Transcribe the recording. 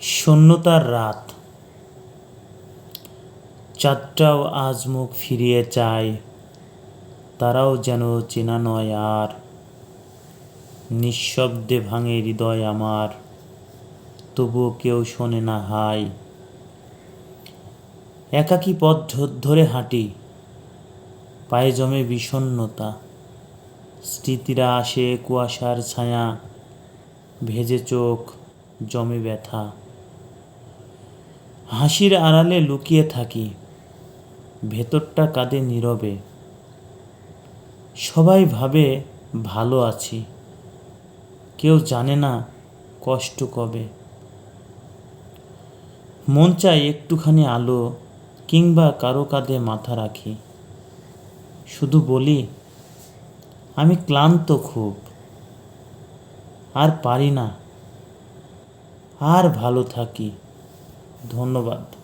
শূন্যতার রাত। চাঁদটাও আজ মুখ ফিরিয়ে চায়, তারাও যেন চেনা নয় আর। নিঃশব্দে ভাঙে হৃদয় আমার, তবুও কেউ শোনে না হাই। একাকী পথ ধরে হাঁটি, পায়ে জমে বিষণ্ণতা। স্মৃতিরা আসে কুয়াশার ছায়া, ভেজে চোখ জমে ব্যথা। হাসির আড়ালে লুকিয়ে থাকি, ভেতরটা কাঁদে নীরবে। সবাই ভাবে ভালো আছি, কেউ জানে না কষ্ট কবে। মন চায় একটুখানি আলো, কিংবা কারো কাঁধে মাথা রাখি। শুধু বলি, আমি ক্লান্ত খুব, আর পারি না আর ভালো থাকি। ধন্যবাদ।